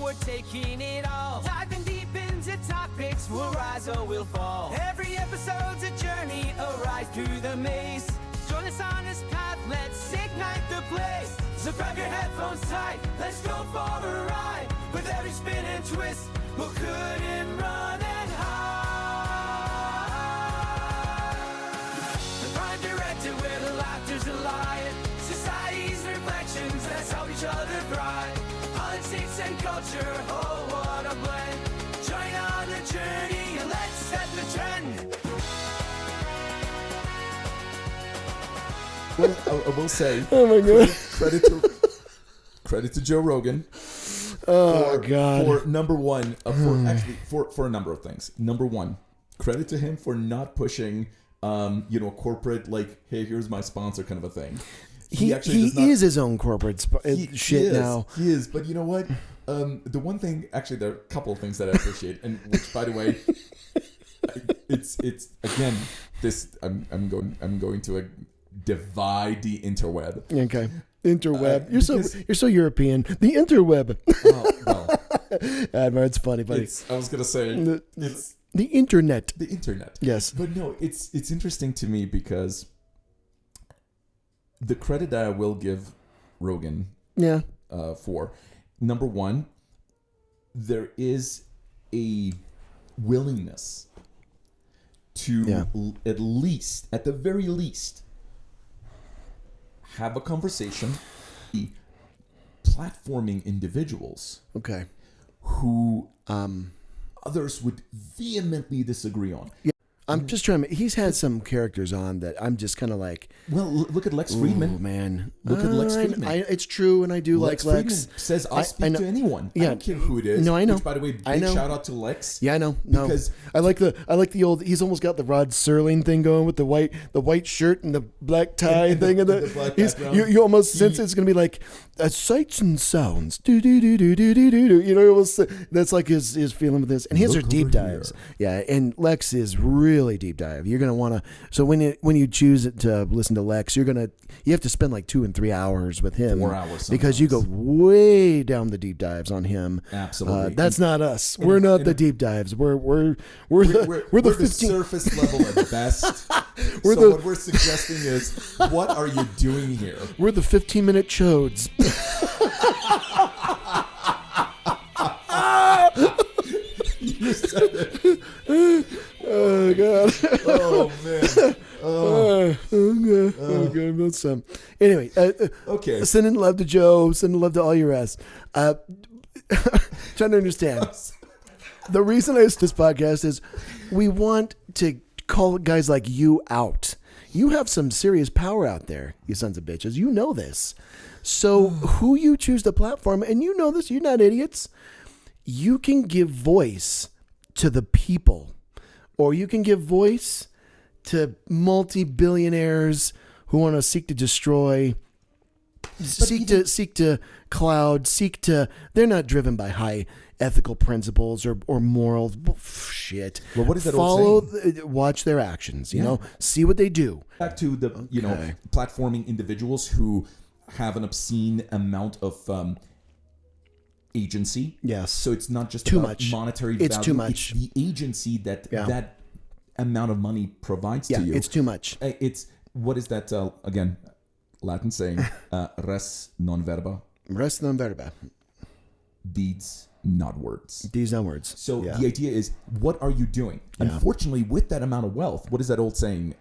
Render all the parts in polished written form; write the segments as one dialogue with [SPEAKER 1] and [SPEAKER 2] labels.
[SPEAKER 1] we're taking it all. Diving deep into topics, we'll rise or we'll fall. Every episode's a journey, a ride through the maze. Join us on this path, let's ignite the blaze. So grab your headphones tight, let's go for a ride. With every spin and twist, we'll cut and run and hide. The Prime Directive, where the laughter's alive. Society's reflections, let's help each other thrive. Politics and culture, oh what a blend. Join on the journey and let's set the trend.
[SPEAKER 2] Well, I will say,
[SPEAKER 3] Oh my God.
[SPEAKER 2] credit to Joe Rogan.
[SPEAKER 3] Oh God.
[SPEAKER 2] For number one, for a number of things. Number one, credit to him for not pushing, corporate, like, hey, here's my sponsor kind of a thing.
[SPEAKER 3] He is his own corporate shit now.
[SPEAKER 2] He is, but you know what? The one thing, actually, there are a couple of things that I appreciate, and which, by the way, it's again, this I'm going to divide the interweb.
[SPEAKER 3] Okay, interweb. You're so European. The interweb.
[SPEAKER 2] Oh, well,
[SPEAKER 3] Admar, it's funny, buddy.
[SPEAKER 2] I was gonna say it's
[SPEAKER 3] the internet.
[SPEAKER 2] the internet.
[SPEAKER 3] Yes,
[SPEAKER 2] but no, it's interesting to me because the credit that I will give Rogan,
[SPEAKER 3] yeah,
[SPEAKER 2] for number one, there is a willingness to at the very least, have a conversation, platforming individuals,
[SPEAKER 3] okay,
[SPEAKER 2] who others would vehemently disagree on.
[SPEAKER 3] Yeah. I'm just trying to. He's had some characters on that I'm just kind of like.
[SPEAKER 2] Well, look at Lex Friedman.
[SPEAKER 3] Oh man,
[SPEAKER 2] Look at Lex Friedman.
[SPEAKER 3] It's true, and I do
[SPEAKER 2] Lex
[SPEAKER 3] like
[SPEAKER 2] Friedman
[SPEAKER 3] Lex.
[SPEAKER 2] says I'll speak to anyone.
[SPEAKER 3] Yeah.
[SPEAKER 2] I don't care who it is.
[SPEAKER 3] No, I know.
[SPEAKER 2] Which, by the way,
[SPEAKER 3] I
[SPEAKER 2] big
[SPEAKER 3] know.
[SPEAKER 2] shout out to Lex.
[SPEAKER 3] Yeah, I know. No,
[SPEAKER 2] Because
[SPEAKER 3] I like the old. He's almost got the Rod Serling thing going with the white shirt and the black tie thing, and
[SPEAKER 2] the black background.
[SPEAKER 3] You almost sense it's gonna be like sights and sounds. Do do do do do do do. You know, that's like his feeling with this, and his
[SPEAKER 2] Look
[SPEAKER 3] are deep
[SPEAKER 2] over
[SPEAKER 3] dives.
[SPEAKER 2] here.
[SPEAKER 3] Yeah, and Lex is really deep dive. You're gonna want to. So when you choose to listen to Lex, you have to spend like 2 and 3 hours with him.
[SPEAKER 2] 4 hours
[SPEAKER 3] because you go way down the deep dives on him.
[SPEAKER 2] Absolutely.
[SPEAKER 3] That's not us. We're not the deep dives. We're the 15
[SPEAKER 2] surface level at best. What we're suggesting is, what are you doing here?
[SPEAKER 3] We're the 15-minute chodes.
[SPEAKER 2] You said it.
[SPEAKER 3] Oh God.
[SPEAKER 2] Oh man.
[SPEAKER 3] Okay. That's anyway.
[SPEAKER 2] Okay.
[SPEAKER 3] Sending love to Joe. Sending love to all your ass. Trying to understand. The reason I host this podcast is we want to call guys like you out. You have some serious power out there, you sons of bitches. You know this. So who you choose to platform, and you know this, you're not idiots. You can give voice to the people, or you can give voice to multi-billionaires who want to seek to destroy, seek to cloud, they're not driven by high ethical principles or moral shit.
[SPEAKER 2] Well, what is that old saying?
[SPEAKER 3] Watch their actions, you know, see what they do.
[SPEAKER 2] Back to the, platforming individuals who have an obscene amount of agency.
[SPEAKER 3] Yes.
[SPEAKER 2] So it's not just
[SPEAKER 3] too
[SPEAKER 2] about
[SPEAKER 3] much
[SPEAKER 2] monetary value.
[SPEAKER 3] It's too much.
[SPEAKER 2] It's the agency that amount of money provides to you.
[SPEAKER 3] It's too much.
[SPEAKER 2] It's, what is that, again, Latin saying, res non verba.
[SPEAKER 3] Res non verba.
[SPEAKER 2] Deeds, not words.
[SPEAKER 3] Deeds, not words.
[SPEAKER 2] So the idea is, what are you doing?
[SPEAKER 3] Yeah.
[SPEAKER 2] Unfortunately, with that amount of wealth, what is that old saying?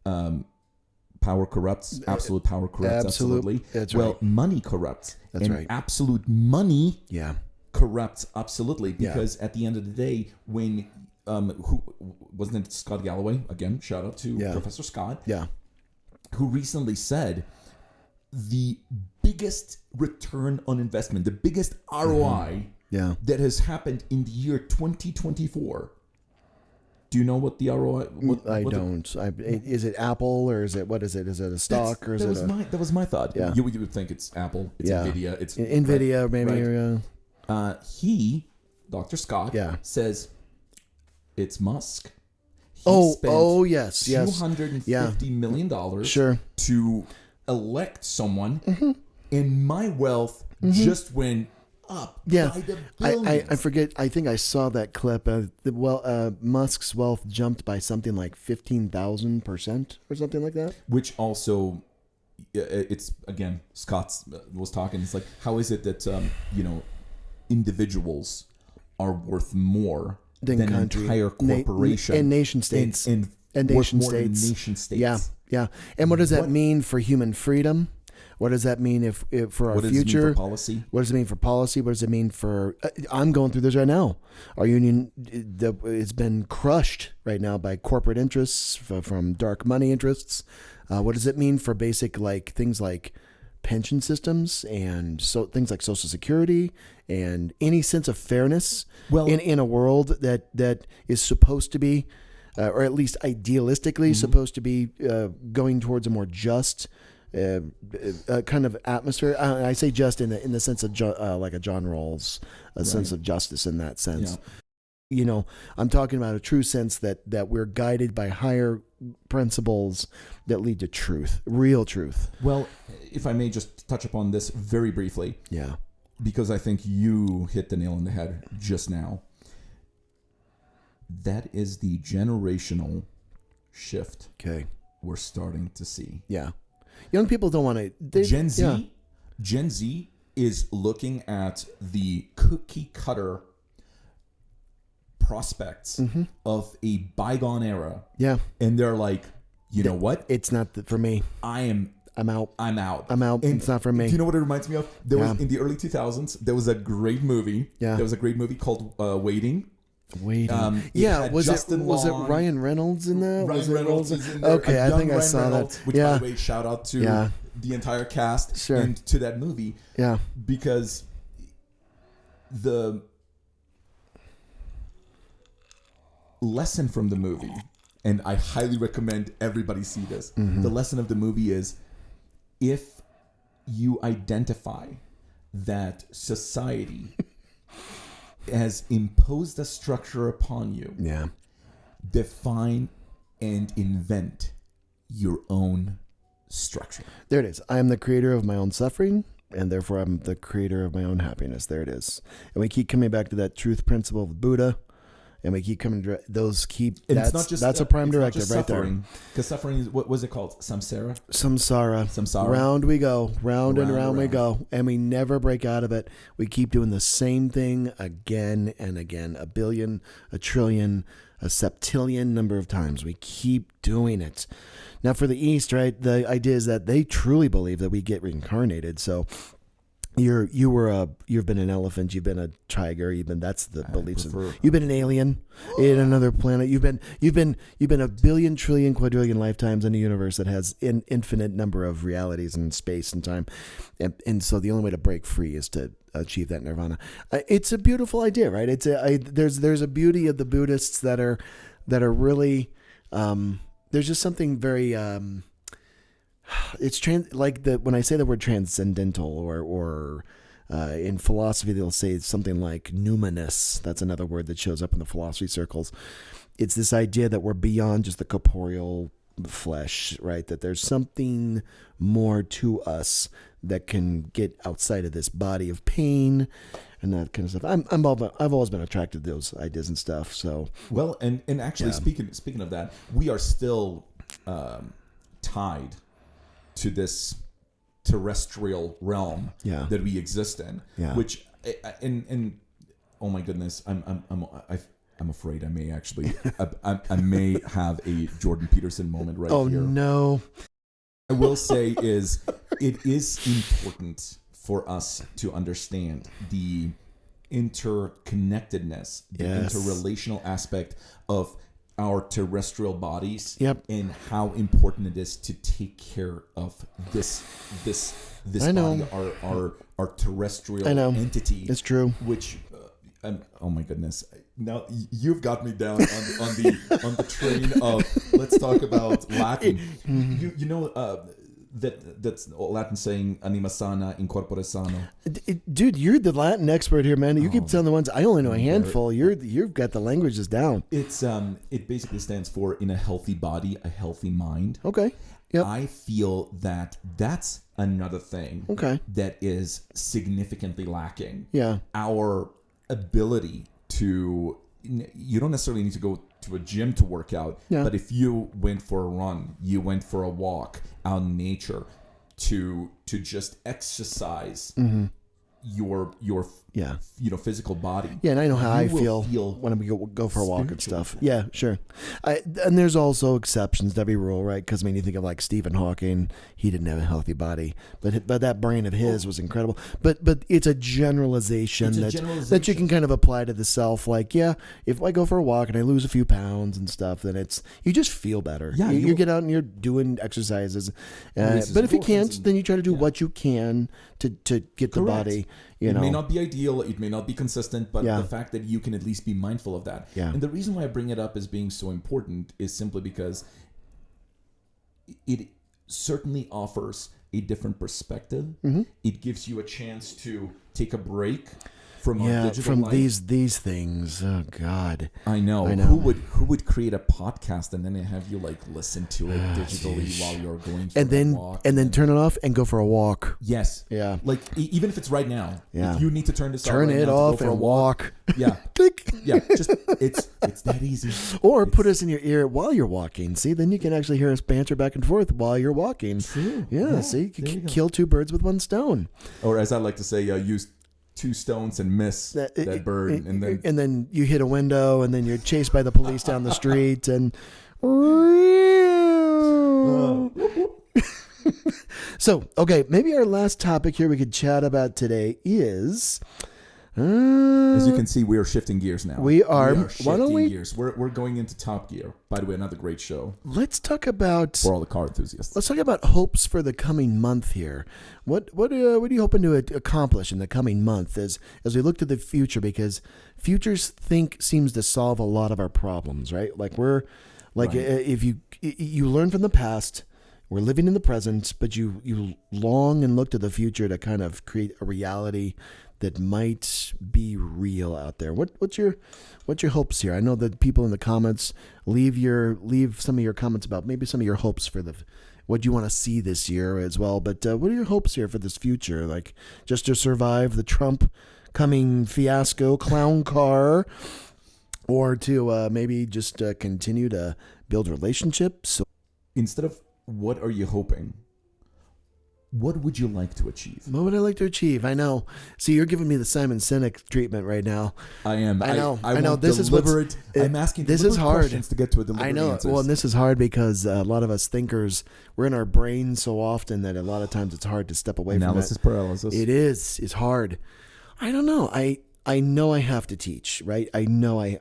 [SPEAKER 2] Power corrupts. Absolute power corrupts. Absolutely.
[SPEAKER 3] That's
[SPEAKER 2] well,
[SPEAKER 3] right.
[SPEAKER 2] Money corrupts.
[SPEAKER 3] That's
[SPEAKER 2] and
[SPEAKER 3] right.
[SPEAKER 2] Absolute money corrupts. Absolutely. Because at the end of the day, when who wasn't it Scott-Galloway? Again, shout out to Professor Scott.
[SPEAKER 3] Yeah.
[SPEAKER 2] Who recently said the biggest return on investment, the biggest ROI that has happened in the year 2024. Do you know what the ROI?
[SPEAKER 3] I don't. Is it Apple or is it what is it? Is it a stock or is it?
[SPEAKER 2] That was my thought.
[SPEAKER 3] Yeah.
[SPEAKER 2] You would think it's Apple. It's Nvidia. It's
[SPEAKER 3] Nvidia, maybe.
[SPEAKER 2] Right. Dr. Scott, says it's Musk. He spent $250 million to elect someone, and my wealth just went up
[SPEAKER 3] Yeah,
[SPEAKER 2] by the billions.
[SPEAKER 3] I forget. I think I saw that clip. Musk's wealth jumped by something like 15,000% or something like that.
[SPEAKER 2] Which also, it's again, Scott was talking. It's like, how is it that individuals are worth more than an entire corporation
[SPEAKER 3] and nation states
[SPEAKER 2] and
[SPEAKER 3] nation
[SPEAKER 2] more than
[SPEAKER 3] states?
[SPEAKER 2] nation states?
[SPEAKER 3] Yeah. And what does that mean for human freedom? What does that mean if for our
[SPEAKER 2] what does
[SPEAKER 3] future?
[SPEAKER 2] It mean for policy?
[SPEAKER 3] What does it mean for policy? What does it mean for? I'm going through this right now. Our union, it's been crushed right now by corporate interests from dark money interests. What does it mean for basic things like pension systems and things like Social Security and any sense of fairness in a world that is supposed to be, or at least idealistically supposed to be going towards a more just kind of atmosphere. I say just in the sense of like a John Rawls, sense of justice in that sense. Yeah. I'm talking about a true sense that we're guided by higher principles that lead to truth, real truth.
[SPEAKER 2] Well, if I may just touch upon this very briefly.
[SPEAKER 3] Yeah.
[SPEAKER 2] Because I think you hit the nail on the head just now. That is the generational shift we're starting to see.
[SPEAKER 3] Yeah. Young people don't want to...
[SPEAKER 2] Gen Z is looking at the cookie cutter prospects of a bygone era.
[SPEAKER 3] Yeah.
[SPEAKER 2] And they're like, you know what?
[SPEAKER 3] It's not for me.
[SPEAKER 2] I'm out.
[SPEAKER 3] And it's not for me.
[SPEAKER 2] Do you know what it reminds me of? There was in the early 2000s, there was a great movie. Yeah. There was a great movie called Waiting.
[SPEAKER 3] Was it Ryan Reynolds in that?
[SPEAKER 2] Ryan Reynolds is in there.
[SPEAKER 3] Okay, I think I saw that.
[SPEAKER 2] Which, by the way, shout out to the entire cast and to that movie.
[SPEAKER 3] Yeah.
[SPEAKER 2] Because the lesson from the movie, and I highly recommend everybody see this, the lesson of the movie is, if you identify that society has imposed a structure upon you, define and invent your own structure.
[SPEAKER 3] There it is. I am the creator of my own suffering, and therefore I'm the creator of my own happiness. There it is. And we keep coming back to that truth principle of Buddha. And we keep coming to those that's a prime directive right there.
[SPEAKER 2] Because suffering is, what was it called? Samsara?
[SPEAKER 3] Samsara. Round we go. Round and round we go. And we never break out of it. We keep doing the same thing again and again. A billion, a trillion, a septillion number of times. We keep doing it. Now for the East, right, the idea is that they truly believe that we get reincarnated. So you've been an elephant, you've been a tiger, that's the beliefs. You've been an alien in another planet. You've been a billion, trillion, quadrillion lifetimes in a universe that has an infinite number of realities in space and time, and so the only way to break free is to achieve that nirvana. It's a beautiful idea, right? There's a beauty of the Buddhists that are really there's just something very. It's when I say the word transcendental, or in philosophy they'll say something like numinous. That's another word that shows up in the philosophy circles. It's this idea that we're beyond just the corporeal flesh, right? That there's something more to us that can get outside of this body of pain and that kind of stuff. I've always been attracted to those ideas and stuff. So
[SPEAKER 2] and actually speaking of that, we are still tied to this terrestrial realm that we exist in, which and oh my goodness, I'm afraid I may actually I may have a Jordan Peterson moment right here.
[SPEAKER 3] Oh no!
[SPEAKER 2] I will say it is important for us to understand the interconnectedness, the interrelational aspect of our terrestrial bodies, and how important it is to take care of this body, our terrestrial entity.
[SPEAKER 3] It's true.
[SPEAKER 2] Which, oh my goodness! Now you've got me down on the train of let's talk about Latin. You know that's Latin saying anima sana in corpore sano.
[SPEAKER 3] Dude, you're the Latin expert here, man. You keep telling the ones I only know a handful. You've got the languages down.
[SPEAKER 2] It's it basically stands for in a healthy body, a healthy mind.
[SPEAKER 3] Okay. Yep.
[SPEAKER 2] I feel that that's another thing that is significantly lacking.
[SPEAKER 3] Yeah.
[SPEAKER 2] Our ability to, you don't necessarily need to go to a gym to work out, but if you went for a run, you went for a walk out in nature, to just exercise your physical body.
[SPEAKER 3] Yeah, and I know how I feel when we go for a walk and stuff. Yeah, sure. And there's also exceptions to every rule, right? Because you think of like Stephen Hawking, he didn't have a healthy body, but that brain of his was incredible. But it's a generalization that you can kind of apply to the self. Like, if I go for a walk and I lose a few pounds and stuff, then you just feel better. Yeah, you get out and you're doing exercises. But if you can't, then you try to do what you can to get the body. It
[SPEAKER 2] may not be ideal, it may not be consistent, but the fact that you can at least be mindful of that. Yeah. And the reason why I bring it up as being so important is simply because it certainly offers a different perspective. Mm-hmm. It gives you a chance to take a break from our digital life.
[SPEAKER 3] these things. Oh God,
[SPEAKER 2] I know. Who would create a podcast and then have you like listen to it digitally while you're going for a walk
[SPEAKER 3] and then turn it off and go for a walk?
[SPEAKER 2] Yes. Yeah. Like even if it's right now, if you need to turn this
[SPEAKER 3] turn it off and walk.
[SPEAKER 2] Yeah.
[SPEAKER 3] Click.
[SPEAKER 2] Yeah. Just it's that easy.
[SPEAKER 3] Or put us in your ear while you're walking. See, then you can actually hear us banter back and forth while you're walking.
[SPEAKER 2] True.
[SPEAKER 3] Yeah. See, you can kill two birds with one stone.
[SPEAKER 2] Or as I like to say, use 2 stones and miss that bird,
[SPEAKER 3] and then you hit a window, and then you're chased by the police down the street, and so maybe our last topic here we could chat about today is.
[SPEAKER 2] As you can see, we are shifting gears now.
[SPEAKER 3] We are
[SPEAKER 2] shifting gears. We're going into Top Gear. By the way, another great show.
[SPEAKER 3] Let's talk about
[SPEAKER 2] for all the car enthusiasts.
[SPEAKER 3] Let's talk about hopes for the coming month here. What are you hoping to accomplish in the coming month as we look to the future? Because futures seems to solve a lot of our problems, right? Like if you learn from the past. We're living in the present, but you long and look to the future to kind of create a reality that might be real out there. What's your hopes here? I know that people in the comments leave some of your comments about maybe some of your hopes for what you want to see this year as well. But what are your hopes here for this future? Like just to survive the Trump coming fiasco clown car, or to maybe just continue to build relationships.
[SPEAKER 2] Instead of what are you hoping? What would you like to achieve?
[SPEAKER 3] What would I like to achieve? I know. See, you're giving me the Simon Sinek treatment right now.
[SPEAKER 2] I am.
[SPEAKER 3] I know.
[SPEAKER 2] This is deliberate. I'm asking
[SPEAKER 3] this is hard.
[SPEAKER 2] Questions to get to a deliberate
[SPEAKER 3] I know.
[SPEAKER 2] Answers.
[SPEAKER 3] Well, and this is hard because a lot of us thinkers, we're in our brains so often that a lot of times it's hard to step away from it.
[SPEAKER 2] Analysis paralysis.
[SPEAKER 3] It is. It's hard. I don't know. I know I have to teach, right? I know I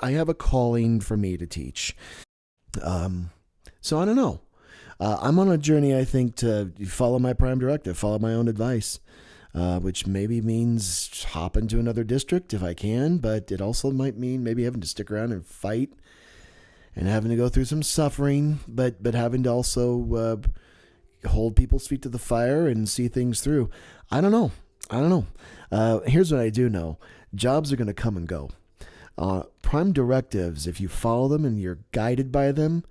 [SPEAKER 3] have a calling for me to teach. So I don't know. I'm on a journey, I think, to follow my Prime Directive, follow my own advice, which maybe means hop into another district if I can, but it also might mean maybe having to stick around and fight and having to go through some suffering, but having to also hold people's feet to the fire and see things through. I don't know. Here's what I do know. Jobs are going to come and go. Prime Directives, if you follow them and you're guided by them,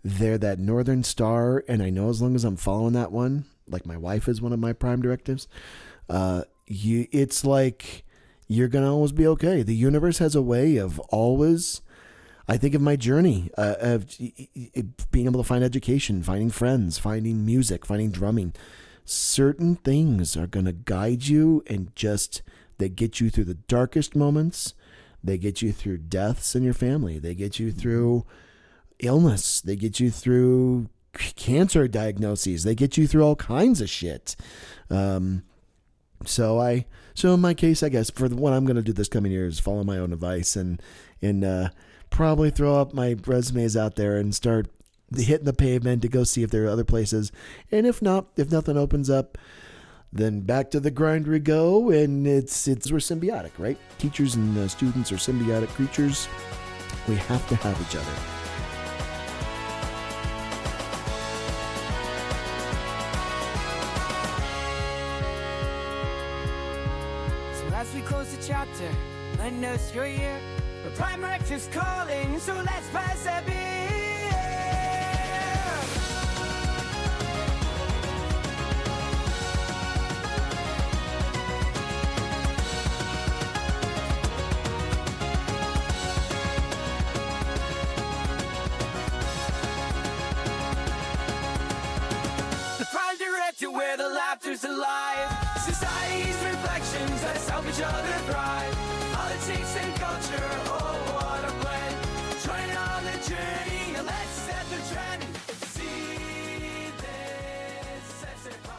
[SPEAKER 3] they're that northern star, and I know as long as I'm following that one, like my wife is one of my Prime Directives, it's like you're going to always be okay. The universe has a way of always, I think of my journey of being able to find education, finding friends, finding music, finding drumming. Certain things are going to guide you and they get you through the darkest moments. They get you through deaths in your family. They get you through illness. They get you through cancer diagnoses. They get you through all kinds of shit. So in my case, I guess for what I'm going to do this coming year is follow my own advice and probably throw up my resumes out there and start hitting the pavement to go see if there are other places. And if nothing opens up, then back to the grind we go. And we're symbiotic, right? Teachers and students are symbiotic creatures. We have to have each other.
[SPEAKER 1] As we close the chapter, lend us your ear. The Prime Directive's calling, so let's persevere. alive. Society's reflections, let's help each other thrive.